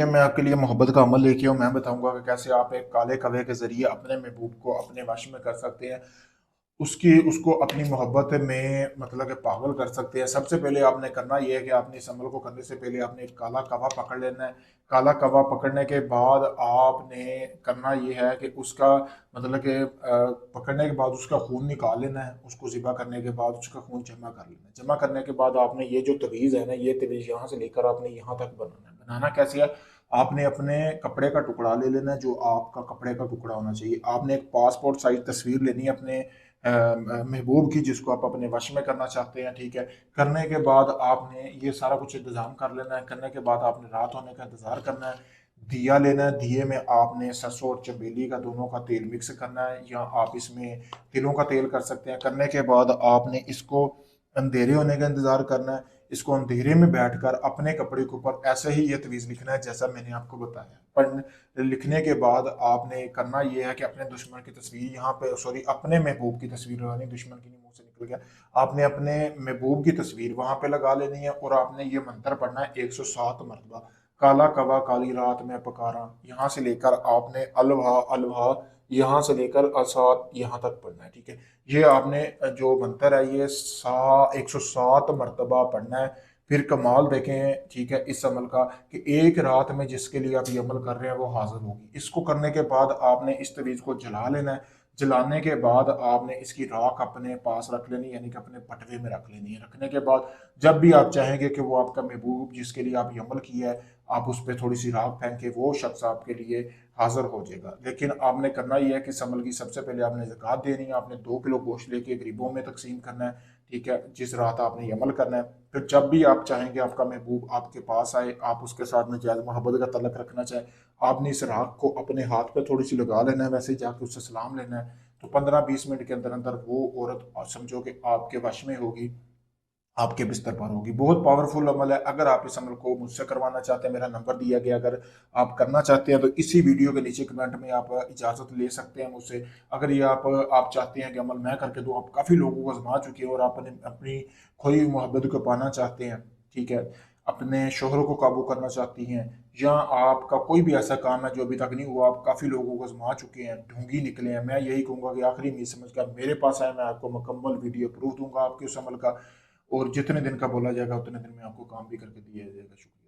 ये मैं आपके लिए मोहब्बत का अमल लेके आऊँ। मैं बताऊंगा कि कैसे आप एक काले कवे के जरिए अपने महबूब को अपने वश में कर सकते हैं, उसकी उसको अपनी मोहब्बत में मतलब कि पागल कर सकते हैं। सबसे पहले आपने करना यह है कि आपने इस अमल को करने से पहले आपने एक काला कवा पकड़ लेना है। काला कवा पकड़ने के बाद आपने करना यह है कि उसका मतलब कि पकड़ने के बाद उसका खून निकाल लेना है। उसको ज़िबा करने के बाद उसका खून जमा कर लेना है। जमा करने के बाद आपने ये जो तवीज़ है ना, ये तवीज़ यहाँ से लेकर आपने यहाँ तक बनाना है। बनाना कैसे है? आपने अपने कपड़े का टुकड़ा ले लेना है, जो आपका कपड़े का टुकड़ा होना चाहिए। आपने एक पासपोर्ट साइज तस्वीर लेनी है अपने महबूब की, जिसको आप अपने वश में करना चाहते हैं। ठीक है। करने के बाद आपने ये सारा कुछ इंतजाम कर लेना है। करने के बाद आपने रात होने का इंतजार करना है। दिया लेना है। दिए में आपने सरसों और चमेली का दोनों का तेल मिक्स करना है, या आप इसमें तिलों का तेल कर सकते हैं। करने के बाद आपने इसको अंधेरे होने का इंतजार करना है। इसको अंधेरे में बैठकर अपने कपड़े के ऊपर ऐसे ही ये तवीज़ लिखना है जैसा मैंने आपको बताया। पर लिखने के बाद आपने करना ये है कि अपने दुश्मन की तस्वीर यहाँ पे, सॉरी, अपने महबूब की तस्वीर लगानी। दुश्मन की नहीं, मुंह से निकल गया। आपने अपने महबूब की तस्वीर वहां पे लगा लेनी है, और आपने ये मंत्र पढ़ना है 107 मरतबा। काला कवा काली रात में पकारा, यहाँ से लेकर आपने अलवा अलवा यहाँ से लेकर असात यहाँ तक पढ़ना है। ठीक है। ये आपने जो मंत्र है ये 107 मरतबा पढ़ना है। फिर कमाल देखें, ठीक है, इस अमल का, कि एक रात में जिसके लिए आप ये अमल कर रहे हैं वो हाजिर होगी। इसको करने के बाद आपने इस तवीज़ को जला लेना है। जलाने के बाद आपने इसकी राख अपने पास रख लेनी, यानी कि अपने पटवे में रख लेनी है। रखने के बाद जब भी आप चाहेंगे कि वो आपका महबूब जिसके लिए आप ये अमल किया है, आप उस पर थोड़ी सी राख फेंक के वो शख्स आपके लिए हाजिर हो जाएगा। लेकिन आपने करना यह है कि इस अमल की सबसे पहले आपने ज़कात देनी है। आपने 2 किलो गोश्त लेके गरीबों में तकसीम करना है। ठीक है, जिस रात आपने ये अमल करना है। फिर जब भी आप चाहेंगे आपका महबूब आपके पास आए, आप उसके साथ नजायज़ मोहब्बत का तलक रखना चाहें, आपने इस राख को अपने हाथ पे थोड़ी सी लगा लेना है, वैसे ही जाके उससे सलाम लेना है। तो 15-20 मिनट के अंदर अंदर वो औरत समझो कि आपके वश में होगी, आपके बिस्तर पर होगी। बहुत पावरफुल अमल है। अगर आप इस अमल को मुझसे करवाना चाहते हैं, मेरा नंबर दिया गया, अगर आप करना चाहते हैं तो इसी वीडियो के नीचे कमेंट में आप इजाज़त ले सकते हैं मुझसे। अगर ये आप चाहते हैं कि अमल मैं करके दूँ, आप काफ़ी लोगों को आजमा चुके हैं और आप अपनी अपनी खोई हुई मोहब्बत को पाना चाहते हैं, ठीक है, अपने शोहरों को काबू करना चाहती हैं, या आपका कोई भी ऐसा काम है जो अभी तक नहीं हुआ, आप काफ़ी लोगों को आजमा चुके हैं, ढूंढी निकले हैं, मैं यही कहूँगा कि आखिरी उम्मीद समझ कर मेरे पास आए। मैं आपको मुकम्मल वीडियो प्रूफ दूंगा आपके उस अमल का, और जितने दिन का बोला जाएगा उतने दिन में आपको काम भी करके दिया जाएगा। शुक्रिया।